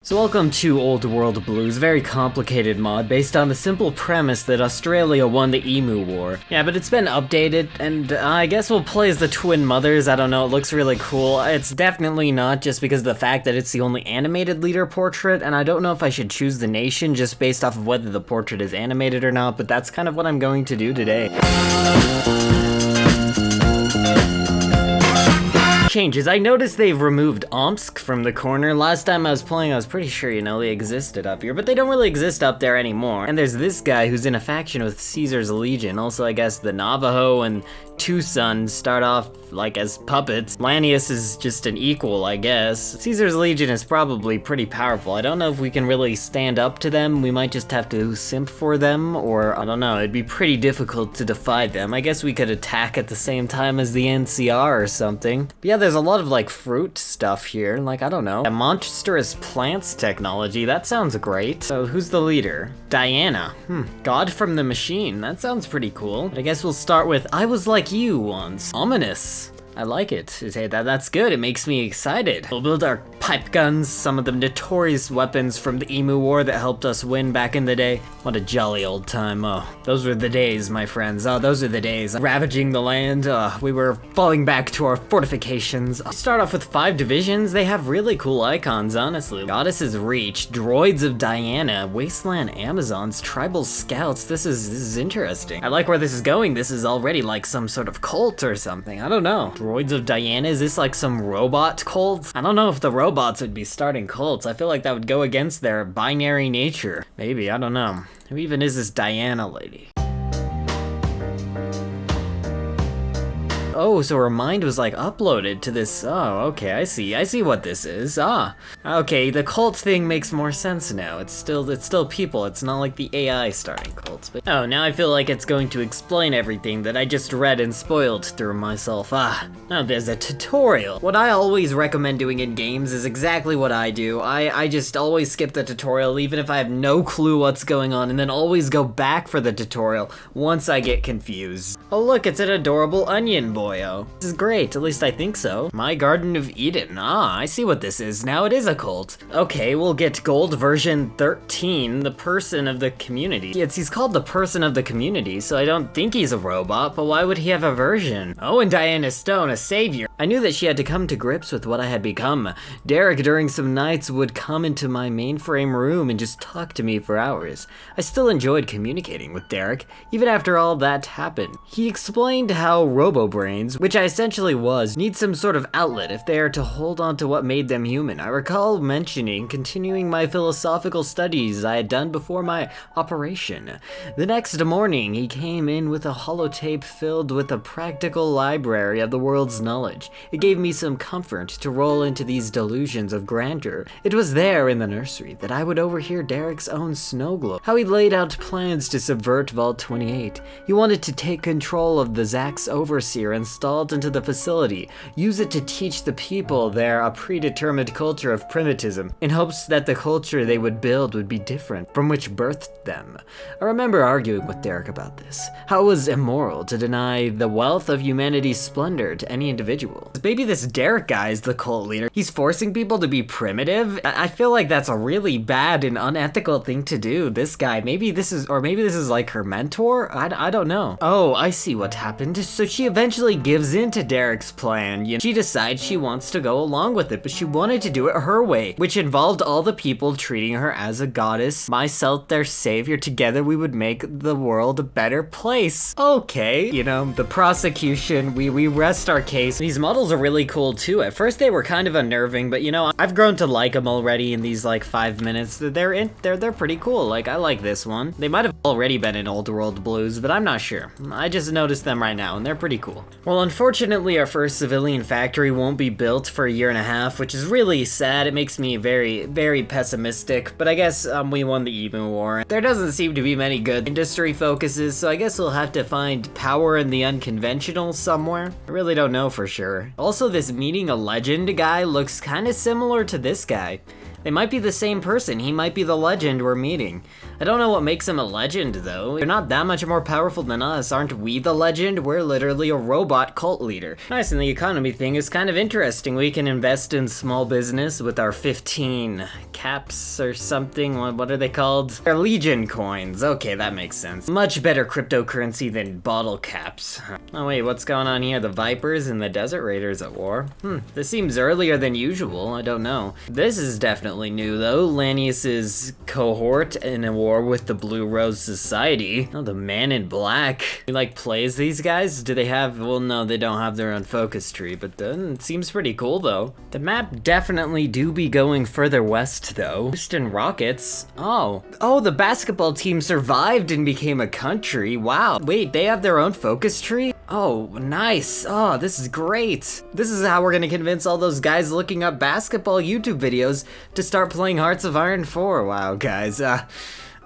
So welcome to Old World Blues, very complicated mod based on the simple premise that Australia won the Emu War. Yeah, but it's been updated, and I guess we'll play as the twin mothers. I don't know, it looks really cool. It's definitely not just because of the fact that it's the only animated leader portrait, and I don't know if I should choose the nation just based off of whether the portrait is animated or not, but that's kind of what I'm going to do today. Changes. I noticed they've removed Omsk from the corner. Last time I was playing, I was pretty sure, they existed up here, but they don't really exist up there anymore. And there's this guy who's in a faction with Caesar's Legion. Also, I guess the Navajo and Two Sons start off like as puppets. Lanius is just an equal, I guess. Caesar's Legion is probably pretty powerful. I don't know if we can really stand up to them. We might just have to simp for them, or I don't know, it'd be pretty difficult to defy them. I guess we could attack at the same time as the NCR or something. But yeah, there's a lot of like fruit stuff here, like I don't know. A monstrous plants technology, that sounds great. So who's the leader? Diana. God from the Machine, that sounds pretty cool. But I guess we'll start with, I was like you once. Ominous. I like it. That's good. It makes me excited. We'll build our pipe guns, some of the notorious weapons from the Emu War that helped us win back in the day. What a jolly old time. Oh, those were the days, my friends. Oh, those are the days. Ravaging the land. We were falling back to our fortifications. I'll start off with 5 divisions. They have really cool icons, honestly. Goddess's Reach, Droids of Diana, Wasteland Amazons, Tribal Scouts. This is interesting. I like where this is going. This is already like some sort of cult or something. I don't know. Droids of Diana, is this like some robot cult? I don't know if the robots would be starting cults. I feel like that would go against their binary nature. Maybe, I don't know. Who even is this Diana lady? Oh, so her mind was like uploaded to this. Oh, okay, I see what this is. Okay, the cult thing makes more sense now. It's still people. It's not like the AI starting cults. But oh, now I feel like it's going to explain everything that I just read and spoiled through myself. Now there's a tutorial. What I always recommend doing in games is exactly what I do. I just always skip the tutorial even if I have no clue what's going on, and then always go back for the tutorial once I get confused. Oh look, it's an adorable onion boy. This is great, at least I think so. My Garden of Eden. I see what this is. Now it is a cult. Okay, we'll get gold version 13, the person of the community. He's called the person of the community, so I don't think he's a robot, but why would he have a version? Oh, and Diana Stone, a savior. I knew that she had to come to grips with what I had become. Derek, during some nights, would come into my mainframe room and just talk to me for hours. I still enjoyed communicating with Derek, even after all that happened. He explained how RoboBrains, which I essentially was, need some sort of outlet if they are to hold on to what made them human. I recall mentioning continuing my philosophical studies I had done before my operation. The next morning, he came in with a holotape filled with a practical library of the world's knowledge. It gave me some comfort to roll into these delusions of grandeur. It was there in the nursery that I would overhear Derek's own snow globe, how he laid out plans to subvert Vault 28. He wanted to take control of the Zax Overseer installed into the facility, use it to teach the people there a predetermined culture of primitivism, in hopes that the culture they would build would be different from which birthed them. I remember arguing with Derek about this, how it was immoral to deny the wealth of humanity's splendor to any individual. Maybe this Derek guy is the cult leader. He's forcing people to be primitive. I feel like that's a really bad and unethical thing to do. This guy, maybe this is like her mentor? I don't know. Oh, I see what happened. So she eventually gives in to Derek's plan. She decides she wants to go along with it, but she wanted to do it her way, which involved all the people treating her as a goddess, myself their savior. Together we would make the world a better place. Okay, the prosecution, we rest our case. These models are really cool too. At first they were kind of unnerving, but I've grown to like them already in these like 5 minutes. They're pretty cool. Like, I like this one. They might have already been in Old World Blues, but I'm not sure. I just noticed them right now and they're pretty cool. Well, unfortunately, our first civilian factory won't be built for a year and a half, which is really sad. It makes me very, very pessimistic, but I guess we won the Emu War. There doesn't seem to be many good industry focuses, so I guess we'll have to find power in the unconventional somewhere. I really don't know for sure. Also, this Meeting a Legend guy looks kind of similar to this guy. They might be the same person. He might be the legend we're meeting. I don't know what makes him a legend, though. They're not that much more powerful than us. Aren't we the legend? We're literally a robot cult leader. Nice, and the economy thing is kind of interesting. We can invest in small business with our 15 caps or something. What are they called? They're Legion coins. Okay, that makes sense. Much better cryptocurrency than bottle caps. Oh wait, what's going on here? The Vipers and the Desert Raiders at war? This seems earlier than usual. I don't know. This is definitely new, though. Lanius's cohort in a war with the Blue Rose Society. Oh, the Man in Black. He like plays these guys? Do they have, well no, they don't have their own focus tree, but it seems pretty cool though. The map definitely do be going further west though. Houston Rockets. Oh, the basketball team survived and became a country. Wow. Wait, they have their own focus tree? Oh, nice. Oh, this is great. This is how we're gonna convince all those guys looking up basketball YouTube videos to start playing Hearts of Iron 4. Wow, guys.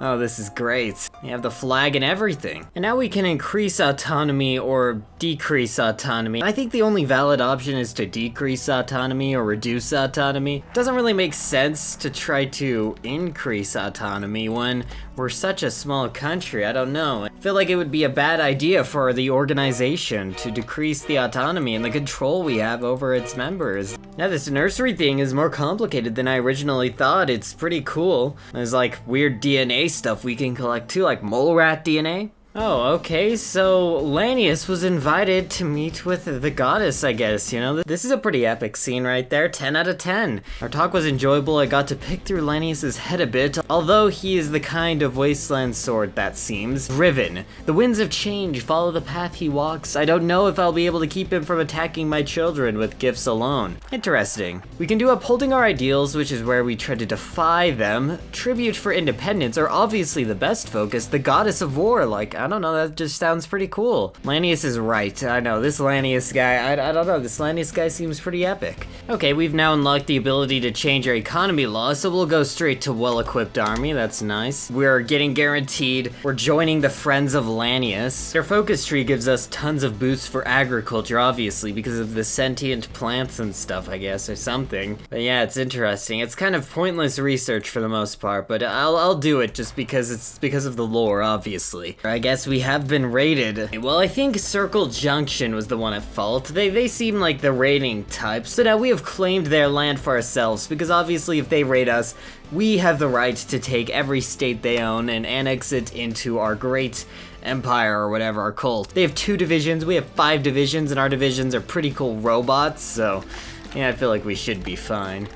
Oh, this is great. We have the flag and everything. And now we can increase autonomy or decrease autonomy. I think the only valid option is to decrease autonomy or reduce autonomy. It doesn't really make sense to try to increase autonomy when we're such a small country. I don't know. I feel like it would be a bad idea for the organization to decrease the autonomy and the control we have over its members. Now this nursery thing is more complicated than I originally thought. It's pretty cool. There's like weird DNA stuff we can collect too, like mole rat DNA. Oh, okay, so Lanius was invited to meet with the goddess, I guess, you know? This is a pretty epic scene right there, 10 out of 10. Our talk was enjoyable. I got to pick through Lanius's head a bit, although he is the kind of wasteland sword that seems driven. The winds of change follow the path he walks. I don't know if I'll be able to keep him from attacking my children with gifts alone. Interesting. We can do upholding our ideals, which is where we try to defy them. Tribute for independence are obviously the best focus, the goddess of war, like, I don't know, that just sounds pretty cool. Lanius is right. I know, this Lanius guy, I don't know, this Lanius guy seems pretty epic. Okay, we've now unlocked the ability to change our economy law, so we'll go straight to well-equipped army. That's nice. We're getting guaranteed. We're joining the Friends of Lanius. Their focus tree gives us tons of boosts for agriculture, obviously, because of the sentient plants and stuff, I guess, or something. But yeah, it's interesting. It's kind of pointless research for the most part, but I'll do it just because it's because of the lore, obviously. I guess we have been raided. Well, I think Circle Junction was the one at fault. They seem like the raiding type, so now we have claimed their land for ourselves, because obviously if they raid us, we have the right to take every state they own and annex it into our great empire or whatever, our cult. They have 2 divisions, we have 5 divisions, and our divisions are pretty cool robots, so yeah, I feel like we should be fine.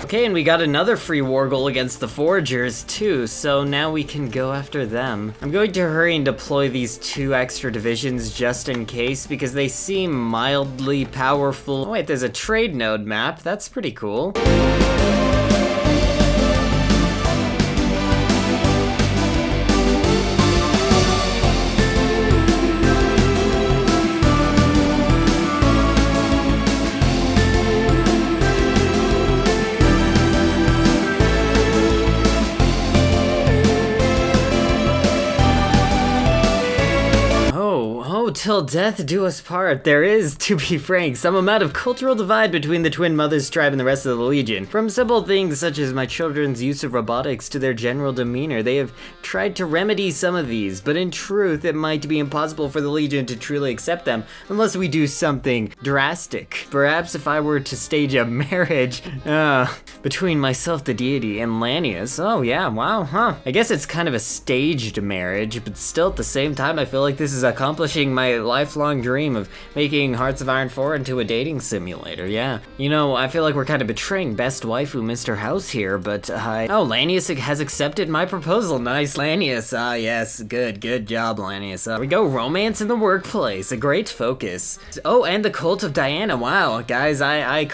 Okay, and we got another free war goal against the Foragers too, so now we can go after them. I'm going to hurry and deploy these 2 extra divisions just in case, because they seem mildly powerful. Oh wait, there's a trade node map. That's pretty cool. Till death do us part. There is, to be frank, some amount of cultural divide between the Twin Mothers tribe and the rest of the Legion. From simple things such as my children's use of robotics to their general demeanor, they have tried to remedy some of these, but in truth, it might be impossible for the Legion to truly accept them unless we do something drastic. Perhaps if I were to stage a marriage between myself, the deity, and Lanius. Oh yeah, wow, huh. I guess it's kind of a staged marriage, but still at the same time, I feel like this is accomplishing my lifelong dream of making Hearts of Iron 4 into a dating simulator, yeah. You know, I feel like we're kind of betraying best waifu Mr. House here, but oh, Lanius has accepted my proposal. Nice, Lanius. Ah, yes, good job, Lanius. We go, romance in the workplace, a great focus. Oh, and the Cult of Diana, wow. Guys, I've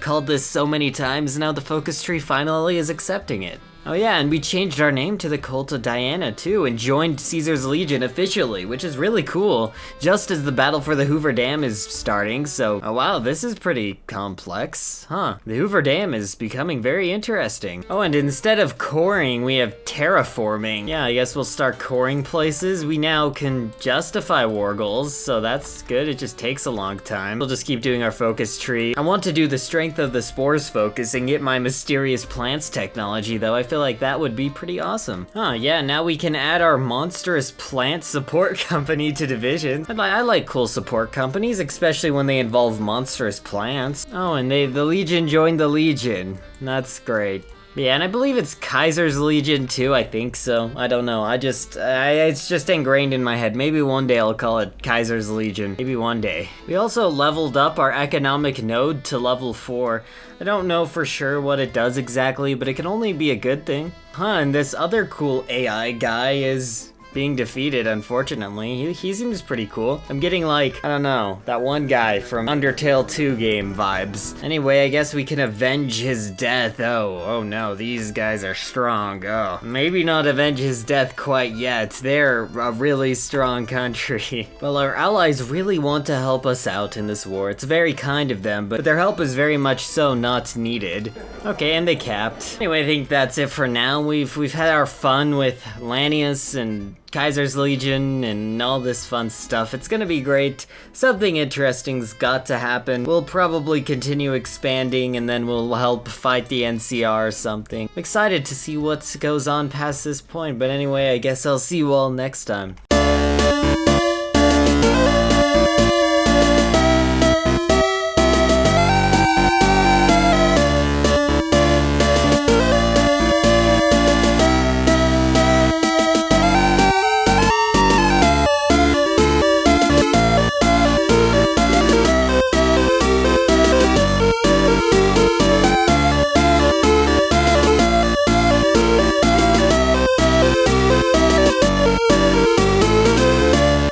called this so many times, now the focus tree finally is accepting it. Oh yeah, and we changed our name to the Cult of Diana too, and joined Caesar's Legion officially, which is really cool, just as the battle for the Hoover Dam is starting, so, oh wow, this is pretty complex, huh? The Hoover Dam is becoming very interesting. Oh, and instead of coring, we have terraforming. Yeah, I guess we'll start coring places. We now can justify war goals, so that's good. It just takes a long time. We'll just keep doing our focus tree. I want to do the strength of the spores focus and get my mysterious plants technology, though. I feel like that would be pretty awesome. Huh, yeah, now we can add our monstrous plant support company to divisions. I like cool support companies, especially when they involve monstrous plants. Oh, and the Legion joined the Legion. That's great. Yeah, and I believe it's Kaiser's Legion too, I think so. I don't know, it's just ingrained in my head. Maybe one day I'll call it Kaiser's Legion. Maybe one day. We also leveled up our economic node to level 4. I don't know for sure what it does exactly, but it can only be a good thing. Huh, and this other cool AI guy is being defeated, unfortunately. He seems pretty cool. I'm getting like, I don't know, that one guy from Undertale 2 game vibes. Anyway, I guess we can avenge his death. Oh no, these guys are strong. Oh, maybe not avenge his death quite yet. They're a really strong country. Well, our allies really want to help us out in this war. It's very kind of them, but their help is very much so not needed. Okay, and they capped. Anyway, I think that's it for now. We've had our fun with Lanius and Kaiser's Legion and all this fun stuff. It's gonna be great. Something interesting's got to happen. We'll probably continue expanding and then we'll help fight the NCR or something. I'm excited to see what goes on past this point, but anyway, I guess I'll see you all next time.